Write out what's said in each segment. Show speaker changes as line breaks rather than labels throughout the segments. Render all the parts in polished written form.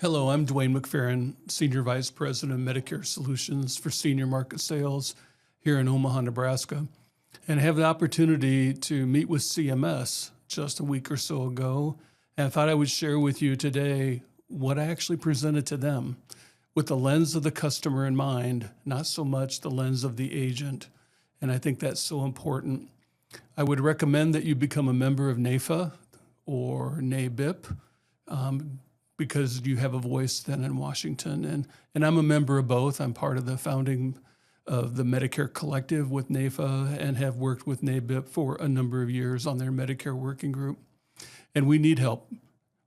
Hello, I'm Dwayne McFerrin, Senior Vice President of Medicare Solutions for Senior Market Sales here in Omaha, Nebraska. And I have the opportunity to meet with CMS just a week or so ago. And I thought I would share with you today what I actually presented to them with the lens of the customer in mind, not so much the lens of the agent. And I think that's so important. I would recommend that you become a member of NAFA or NABIP, because you have a voice then in Washington. And I'm a member of both. I'm part of the founding of the Medicare Collective with NAFA and have worked with NABIP for a number of years on their Medicare working group. And we need help.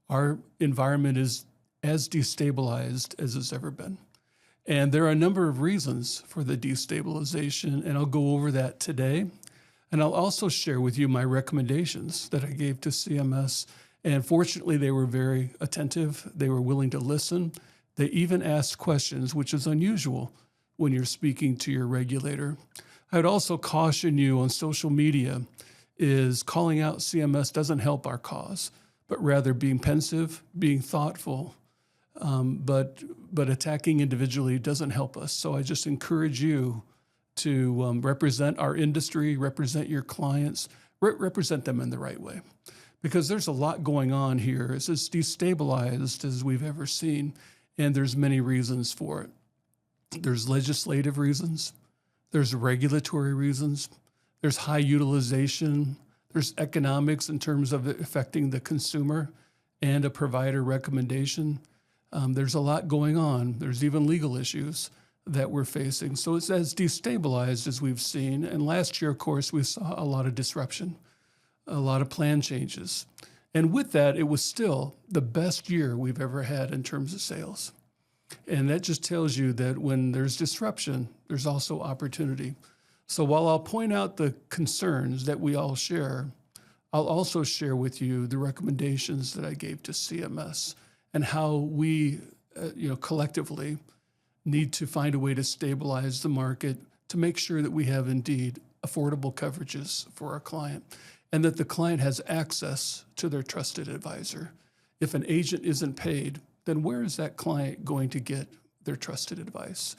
Our environment is as destabilized as it's ever been. And there are a number of reasons for the destabilization, and I'll go over that today. And I'll also share with you my recommendations that I gave to CMS. And fortunately, they were very attentive. They were willing to listen. They even asked questions, which is unusual when you're speaking to your regulator. I would also caution you on social media is calling out CMS doesn't help our cause, but rather being pensive, being thoughtful, but attacking individually doesn't help us. So I just encourage you to represent our industry, represent your clients, represent them in the right way. Because there's a lot going on here. It's as destabilized as we've ever seen, and there's many reasons for it. There's legislative reasons, there's regulatory reasons, there's high utilization, there's economics in terms of it affecting the consumer and a provider recommendation. There's a lot going on. There's even legal issues that we're facing. So it's as destabilized as we've seen. And last year, of course, we saw a lot of disruption, a lot of plan changes. And with that, it was still the best year we've ever had in terms of sales. And that just tells you that when there's disruption, there's also opportunity. So while I'll point out the concerns that we all share, I'll also share with you the recommendations that I gave to CMS and how we, collectively need to find a way to stabilize the market to make sure that we have indeed affordable coverages for our client, and that the client has access to their trusted advisor. If an agent isn't paid, then where is that client going to get their trusted advice?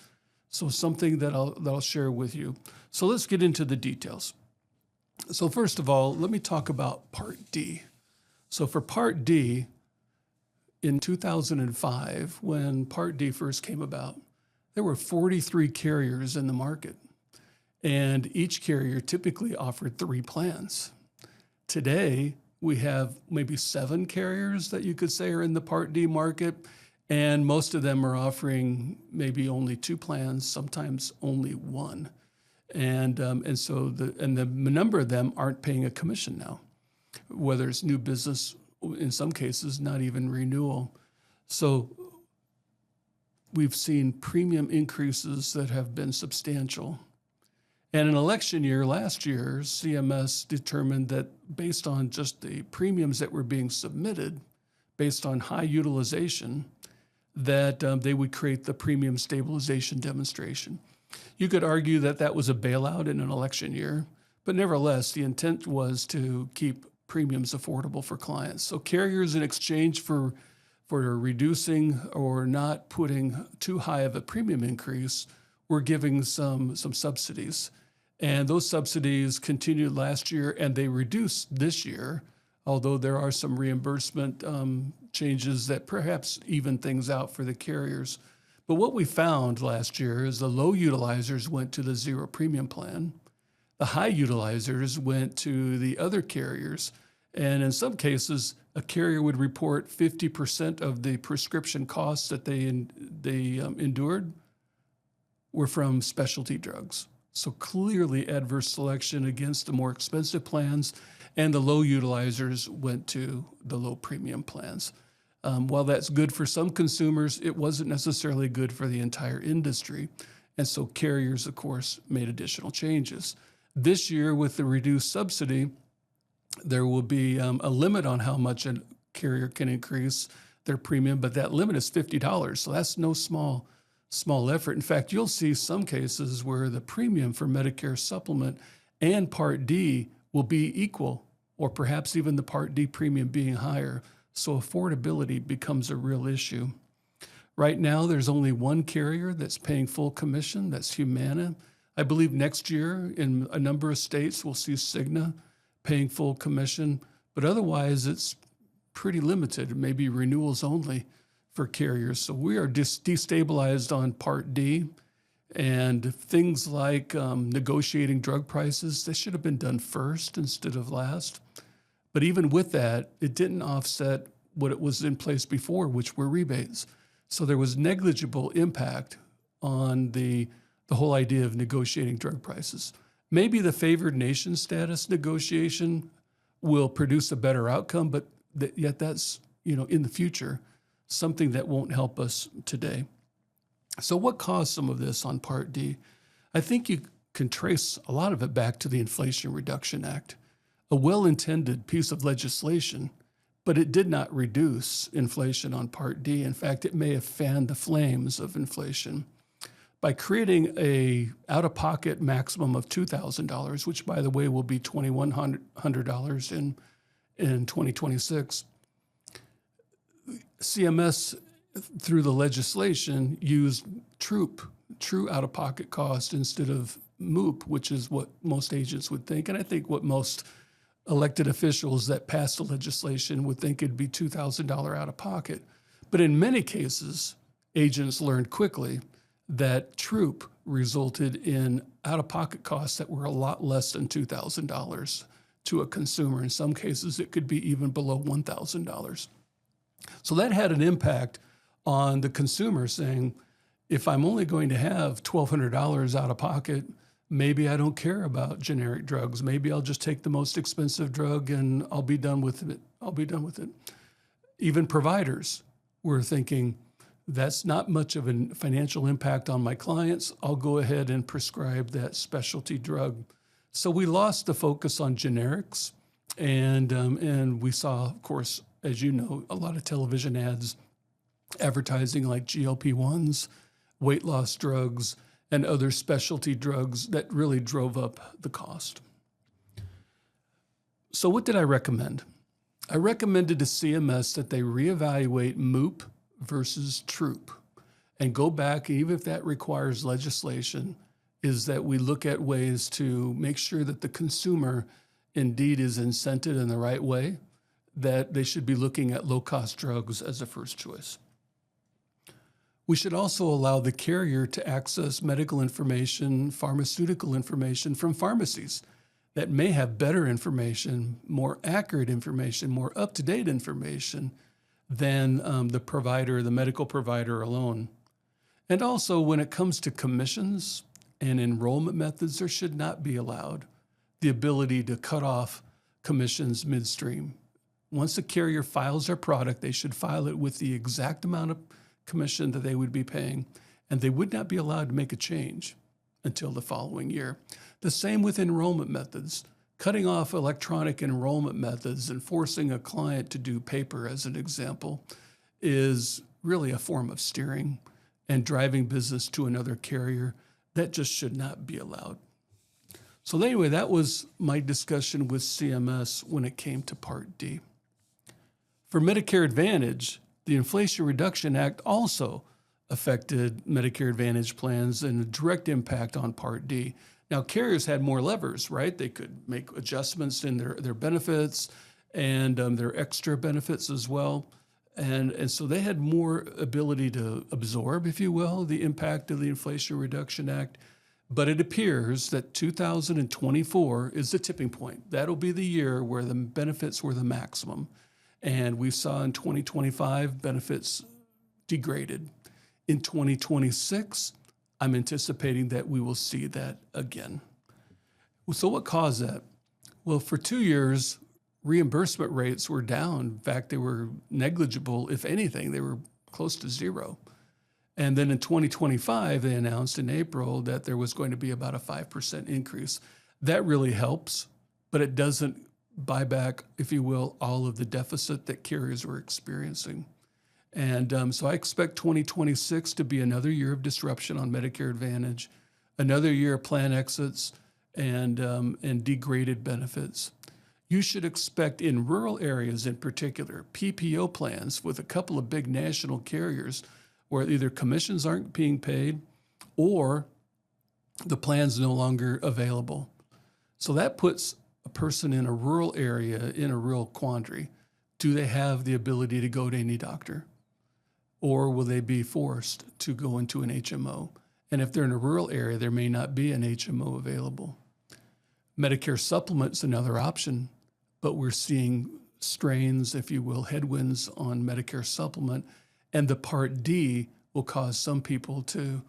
So something that I'll share with you. So let's get into the details. So first of all, let me talk about Part D. So for Part D, in 2005, when Part D first came about, there were 43 carriers in the market, and each carrier typically offered 3 plans. Today, we have maybe 7 carriers that you could say are in the Part D market, and most of them are offering maybe only 2 plans, sometimes only 1. And so the number of them aren't paying a commission now, whether it's new business, in some cases, not even renewal. So we've seen premium increases that have been substantial. And in election year, last year, CMS determined that based on just the premiums that were being submitted, based on high utilization, that they would create the premium stabilization demonstration. You could argue that that was a bailout in an election year, but nevertheless, the intent was to keep premiums affordable for clients. So carriers, in exchange for reducing or not putting too high of a premium increase, were giving some subsidies. And those subsidies continued last year, and they reduced this year, although there are some reimbursement changes that perhaps even things out for the carriers. But what we found last year is the low utilizers went to the 0 premium plan. The high utilizers went to the other carriers. And in some cases, a carrier would report 50% of the prescription costs that they endured were from specialty drugs. So clearly adverse selection against the more expensive plans, and the low utilizers went to the low premium plans. While that's good for some consumers, it wasn't necessarily good for the entire industry. And so carriers, of course, made additional changes. This year, with the reduced subsidy, there will be a limit on how much a carrier can increase their premium, but that limit is $50. So that's no small effort. In fact, you'll see some cases where the premium for Medicare supplement and Part D will be equal, or perhaps even the Part D premium being higher. So affordability becomes a real issue. Right now, there's only one carrier that's paying full commission. That's Humana. I believe next year in a number of states, we'll see Cigna paying full commission, but otherwise it's pretty limited, maybe renewals only for carriers. So we are destabilized on Part D, and things like negotiating drug prices, they should have been done first instead of last. But even with that, it didn't offset what it was in place before, which were rebates. So there was negligible impact on the whole idea of negotiating drug prices. Maybe the favored nation status negotiation will produce a better outcome, but yet that's, in the future, something that won't help us today. So what caused some of this on Part D? I think you can trace a lot of it back to the Inflation Reduction Act, a well-intended piece of legislation, but it did not reduce inflation on Part D. In fact, it may have fanned the flames of inflation by creating a out-of-pocket maximum of $2,000, which, by the way, will be $2,100 in 2026. CMS, through the legislation, used true out-of-pocket cost instead of MOOP, which is what most agents would think, and I think what most elected officials that passed the legislation would think it'd be $2,000 out of pocket. But in many cases, agents learned quickly that TROOP resulted in out-of-pocket costs that were a lot less than $2,000 to a consumer. In some cases, it could be even below $1,000. So that had an impact on the consumer saying, if I'm only going to have $1,200 out of pocket, maybe I don't care about generic drugs. Maybe I'll just take the most expensive drug and I'll be done with it. Even providers were thinking, that's not much of a financial impact on my clients. I'll go ahead and prescribe that specialty drug. So we lost the focus on generics, and we saw, of course, as you know, a lot of television ads advertising like GLP-1s, weight loss drugs, and other specialty drugs that really drove up the cost. So what did I recommend? I recommended to CMS that they reevaluate MOOP versus TROOP and go back, even if that requires legislation, is that we look at ways to make sure that the consumer indeed is incented in the right way, that they should be looking at low-cost drugs as a first choice. We should also allow the carrier to access medical information, pharmaceutical information from pharmacies that may have better information, more accurate information, more up-to-date information than the medical provider alone. And also, when it comes to commissions and enrollment methods, there should not be allowed the ability to cut off commissions midstream. Once a carrier files their product, they should file it with the exact amount of commission that they would be paying, and they would not be allowed to make a change until the following year. The same with enrollment methods. Cutting off electronic enrollment methods and forcing a client to do paper, as an example, is really a form of steering and driving business to another carrier. That just should not be allowed. So anyway, that was my discussion with CMS when it came to Part D. For Medicare Advantage, the Inflation Reduction Act also affected Medicare Advantage plans and a direct impact on Part D. Now, carriers had more levers, right? They could make adjustments in their benefits and their extra benefits as well. And so they had more ability to absorb, if you will, the impact of the Inflation Reduction Act. But it appears that 2024 is the tipping point. That'll be the year where the benefits were the maximum. And we saw in 2025 benefits degraded. In 2026, I'm anticipating that we will see that again. So what caused that? Well, for 2 years, reimbursement rates were down. In fact, they were negligible. If anything, they were close to zero. And then in 2025, they announced in April that there was going to be about a 5% increase. That really helps, but it doesn't buy back, if you will, all of the deficit that carriers were experiencing. And so I expect 2026 to be another year of disruption on Medicare Advantage, another year of plan exits and degraded benefits. You should expect in rural areas in particular, PPO plans with a couple of big national carriers where either commissions aren't being paid or the plan's no longer available. So that puts a person in a rural area in a real quandary. Do they have the ability to go to any doctor? Or will they be forced to go into an HMO? And if they're in a rural area, there may not be an HMO available. Medicare supplement's another option, but we're seeing strains, if you will, headwinds on Medicare supplement, and the Part D will cause some people to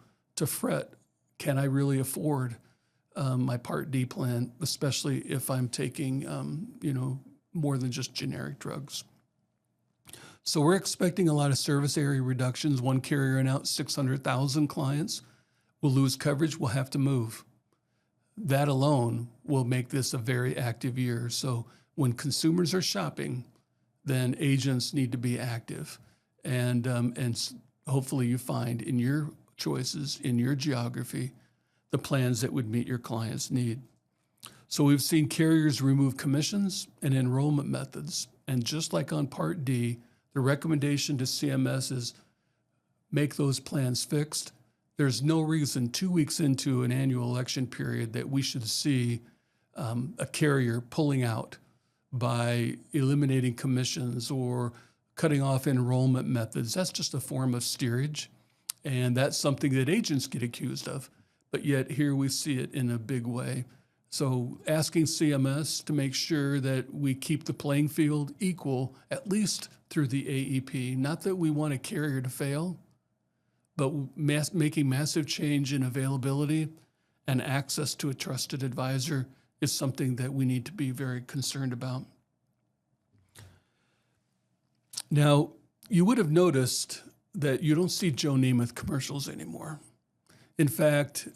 fret. Can I really afford my Part D plan, especially if I'm taking, more than just generic drugs? So we're expecting a lot of service area reductions. One carrier announced 600,000 clients will lose coverage, will have to move. That alone will make this a very active year. So when consumers are shopping, then agents need to be active. And hopefully you find in your choices, in your geography, the plans that would meet your client's need. So we've seen carriers remove commissions and enrollment methods. And just like on Part D, the recommendation to CMS is make those plans fixed. There's no reason 2 weeks into an annual election period that we should see a carrier pulling out by eliminating commissions or cutting off enrollment methods. That's just a form of steerage, and that's something that agents get accused of. But yet here we see it in a big way. So asking CMS to make sure that we keep the playing field equal, at least through the AEP. Not that we want a carrier to fail, but making massive change in availability and access to a trusted advisor is something that we need to be very concerned about. Now, you would have noticed that you don't see Joe Namath commercials anymore. In fact,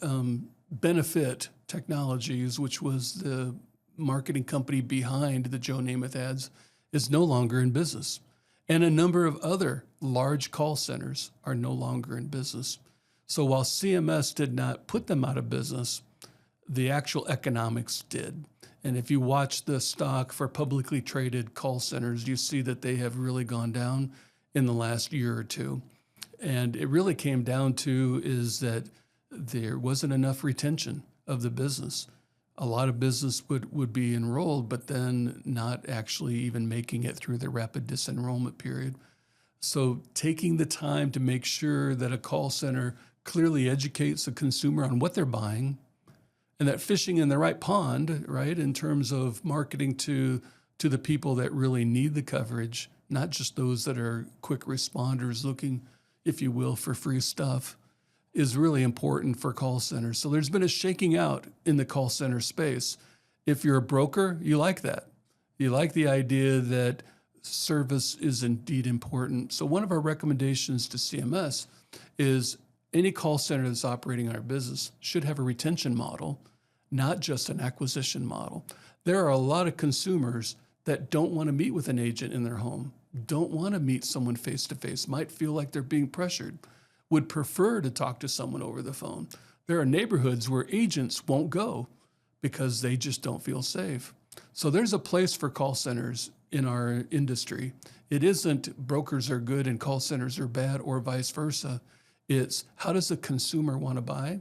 Benefit Technologies, which was the marketing company behind the Joe Namath ads, is no longer in business. And a number of other large call centers are no longer in business. So while CMS did not put them out of business, the actual economics did. And if you watch the stock for publicly traded call centers, you see that they have really gone down in the last year or two. And it really came down to is that there wasn't enough retention of the business. A lot of business would be enrolled, but then not actually even making it through the rapid disenrollment period. So taking the time to make sure that a call center clearly educates the consumer on what they're buying, and that fishing in the right pond, right, in terms of marketing to the people that really need the coverage, not just those that are quick responders looking, if you will, for free stuff, is really important for call centers. So there's been a shaking out in the call center space. If you're a broker, you like that. You like the idea that service is indeed important. So one of our recommendations to CMS is any call center that's operating our business should have a retention model, not just an acquisition model. There are a lot of consumers that don't want to meet with an agent in their home, don't want to meet someone face-to-face, might feel like they're being pressured, would prefer to talk to someone over the phone. There are neighborhoods where agents won't go because they just don't feel safe. So there's a place for call centers in our industry. It isn't brokers are good and call centers are bad or vice versa. It's how does the consumer want to buy?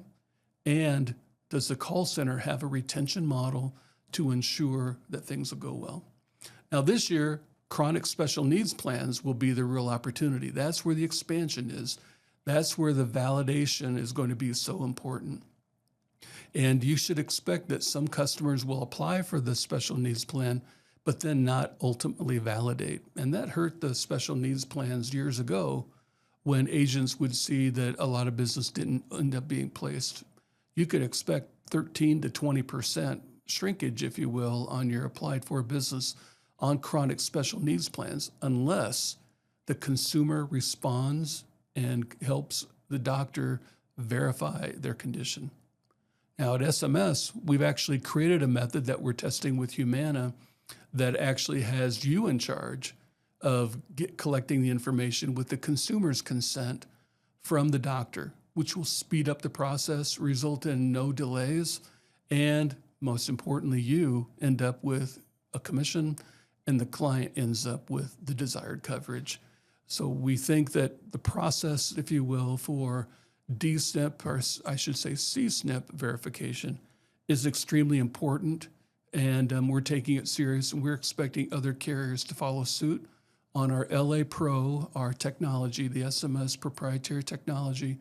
And does the call center have a retention model to ensure that things will go well? Now this year, chronic special needs plans will be the real opportunity. That's where the expansion is. That's where the validation is going to be so important. And you should expect that some customers will apply for the special needs plan, but then not ultimately validate. And that hurt the special needs plans years ago when agents would see that a lot of business didn't end up being placed. You could expect 13 to 20% shrinkage, if you will, on your applied for business on chronic special needs plans, unless the consumer responds and helps the doctor verify their condition. Now at SMS, we've actually created a method that we're testing with Humana that actually has you in charge of collecting the information with the consumer's consent from the doctor, which will speed up the process, result in no delays, and most importantly, you end up with a commission and the client ends up with the desired coverage. So we think that the process, if you will, for DSNP, or I should say CSNP verification is extremely important, and we're taking it serious, and we're expecting other carriers to follow suit on our LA Pro, our technology, the SMS proprietary technology,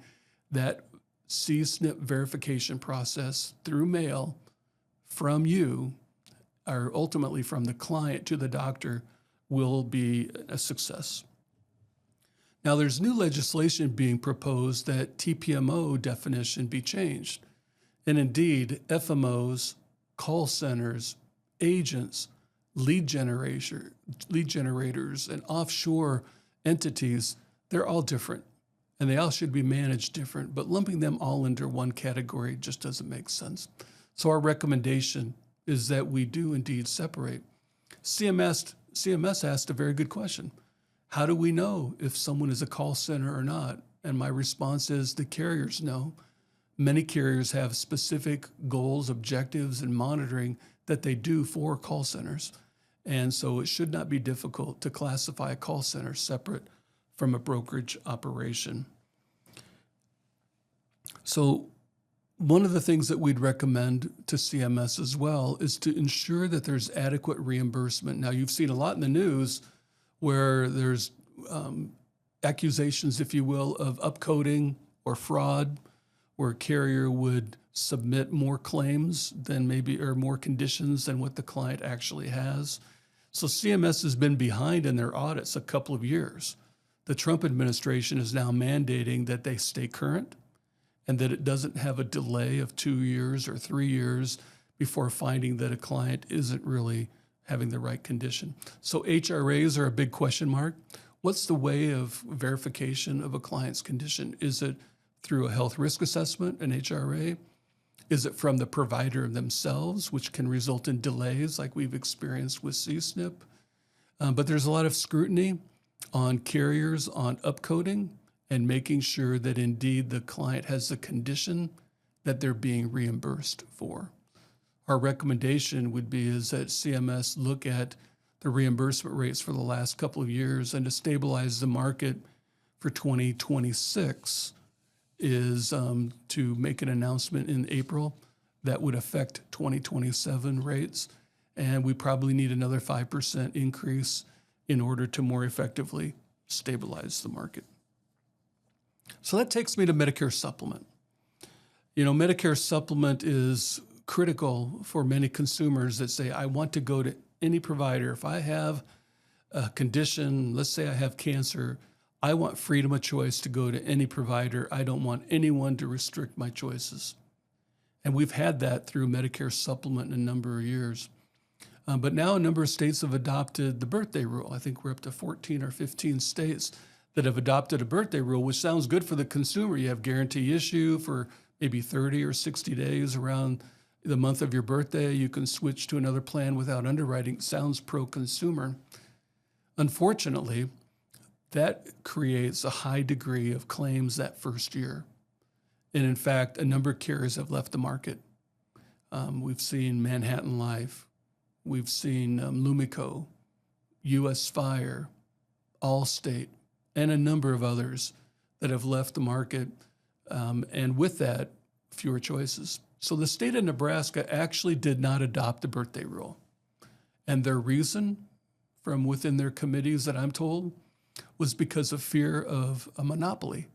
that CSNP verification process through mail from you, or ultimately from the client to the doctor, will be a success. Now, there's new legislation being proposed that TPMO definition be changed. And indeed, FMOs, call centers, agents, lead generators, and offshore entities, they're all different. And they all should be managed different, but lumping them all into one category just doesn't make sense. So our recommendation is that we do indeed separate. CMS asked a very good question. How do we know if someone is a call center or not? And my response is the carriers know. Many carriers have specific goals, objectives, and monitoring that they do for call centers. And so it should not be difficult to classify a call center separate from a brokerage operation. So one of the things that we'd recommend to CMS as well is to ensure that there's adequate reimbursement. Now, you've seen a lot in the news where there's accusations, if you will, of upcoding or fraud, where a carrier would submit more claims than maybe, or more conditions than what the client actually has. So CMS has been behind in their audits a couple of years. The Trump administration is now mandating that they stay current and that it doesn't have a delay of 2 years or 3 years before finding that a client isn't really having the right condition. So HRAs are a big question mark. What's the way of verification of a client's condition? Is it through a health risk assessment, an HRA? Is it from the provider themselves, which can result in delays like we've experienced with CSNP? But there's a lot of scrutiny on carriers on upcoding and making sure that indeed the client has the condition that they're being reimbursed for. Our recommendation would be is that CMS look at the reimbursement rates for the last couple of years, and to stabilize the market for 2026 is to make an announcement in April that would affect 2027 rates. And we probably need another 5% increase in order to more effectively stabilize the market. So that takes me to Medicare Supplement. You know, Medicare Supplement is critical for many consumers that say, I want to go to any provider. If I have a condition, let's say I have cancer, I want freedom of choice to go to any provider. I don't want anyone to restrict my choices. And we've had that through Medicare Supplement in a number of years. But now a number of states have adopted the birthday rule. I think we're up to 14 or 15 states that have adopted a birthday rule, which sounds good for the consumer. You have guarantee issue for maybe 30 or 60 days around the month of your birthday. You can switch to another plan without underwriting. Sounds pro-consumer. Unfortunately, that creates a high degree of claims that first year. And in fact, a number of carriers have left the market. We've seen Manhattan Life, we've seen Lumico, US Fire, Allstate, and a number of others that have left the market. And with that, fewer choices. So the state of Nebraska actually did not adopt the birthday rule. And their reason from within their committees that I'm told was because of fear of a monopoly,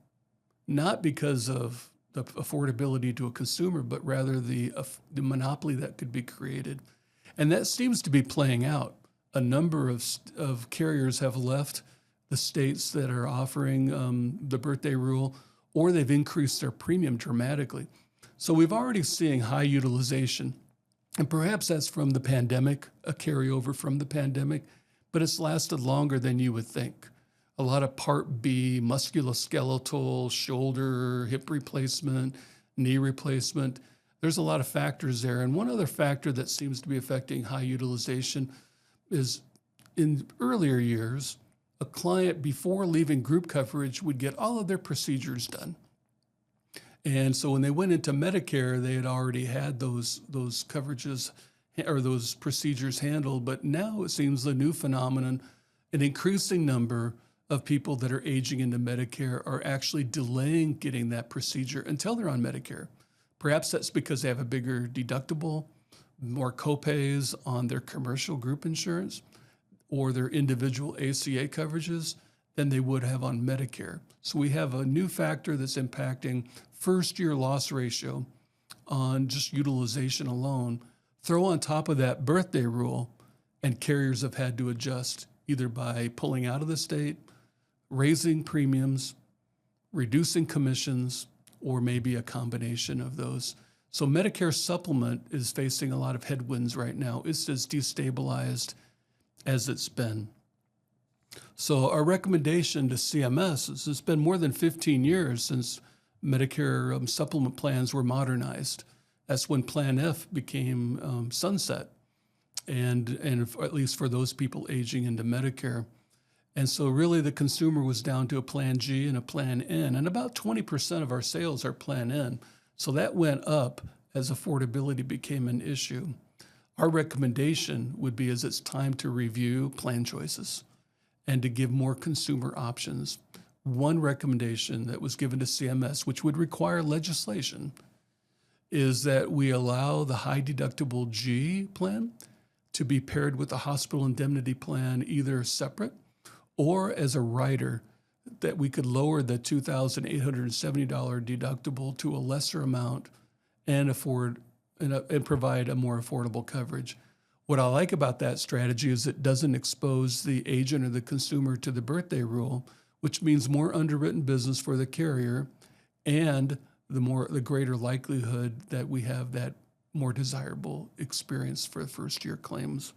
not because of the affordability to a consumer, but rather the monopoly that could be created. And that seems to be playing out. A number of carriers have left the states that are offering the birthday rule, or they've increased their premium dramatically. So we've already seeing high utilization, and perhaps that's from the pandemic, a carryover from the pandemic, but it's lasted longer than you would think. A lot of Part B, musculoskeletal, shoulder, hip replacement, knee replacement. There's a lot of factors there. And one other factor that seems to be affecting high utilization is in earlier years, a client before leaving group coverage would get all of their procedures done. And so when they went into Medicare, they had already had those coverages or those procedures handled. But now it seems the new phenomenon, an increasing number of people that are aging into Medicare are actually delaying getting that procedure until they're on Medicare. Perhaps that's because they have a bigger deductible, more copays on their commercial group insurance or their individual ACA coverages than they would have on Medicare. So we have a new factor that's impacting first-year loss ratio on just utilization alone. Throw on top of that birthday rule, and carriers have had to adjust either by pulling out of the state, raising premiums, reducing commissions, or maybe a combination of those. So Medicare supplement is facing a lot of headwinds right now. It's as destabilized as it's been. So our recommendation to CMS is it's been more than 15 years since Medicare supplement plans were modernized. That's when Plan F became sunset, and at least for those people aging into Medicare. And so really the consumer was down to a Plan G and a Plan N, and about 20% of our sales are Plan N. So that went up as affordability became an issue. Our recommendation would be is it's time to review plan choices and to give more consumer options. One recommendation that was given to CMS, which would require legislation, is that we allow the high deductible G plan to be paired with the hospital indemnity plan either separate or as a rider, that we could lower the $2,870 deductible to a lesser amount and provide a more affordable coverage. What I like about that strategy is it doesn't expose the agent or the consumer to the birthday rule, which means more underwritten business for the carrier and the greater likelihood that we have that more desirable experience for first-year claims.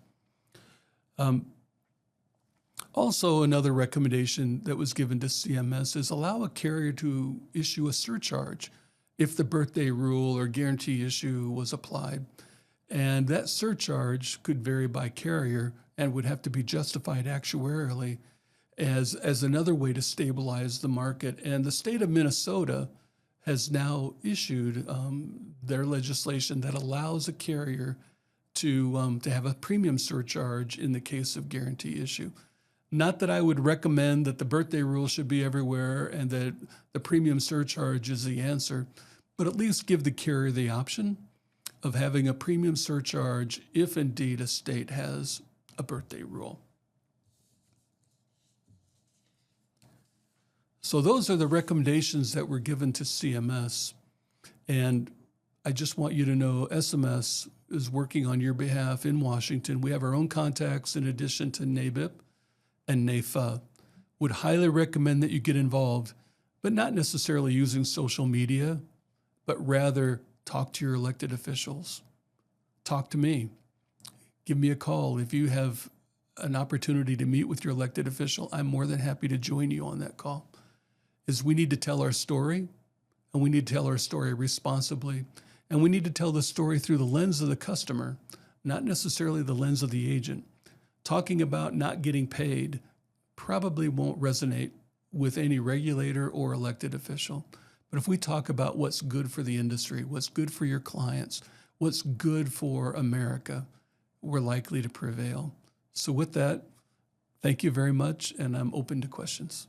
Also, another recommendation that was given to CMS is allow a carrier to issue a surcharge if the birthday rule or guarantee issue was applied. And that surcharge could vary by carrier and would have to be justified actuarially as another way to stabilize the market. And the state of Minnesota has now issued their legislation that allows a carrier to have a premium surcharge in the case of guarantee issue. Not that I would recommend that the birthday rule should be everywhere and that the premium surcharge is the answer, but at least give the carrier the option of having a premium surcharge if indeed a state has a birthday rule. So those are the recommendations that were given to CMS. And I just want you to know SMS is working on your behalf in Washington. We have our own contacts in addition to NABIP and NAFA. Would highly recommend that you get involved, but not necessarily using social media, but rather talk to your elected officials. Talk to me. Give me a call. If you have an opportunity to meet with your elected official, I'm more than happy to join you on that call. Is we need to tell our story, and we need to tell our story responsibly, and we need to tell the story through the lens of the customer, not necessarily the lens of the agent. Talking about not getting paid probably won't resonate with any regulator or elected official. But if we talk about what's good for the industry, what's good for your clients, what's good for America, we're likely to prevail. So with that, thank you very much, and I'm open to questions.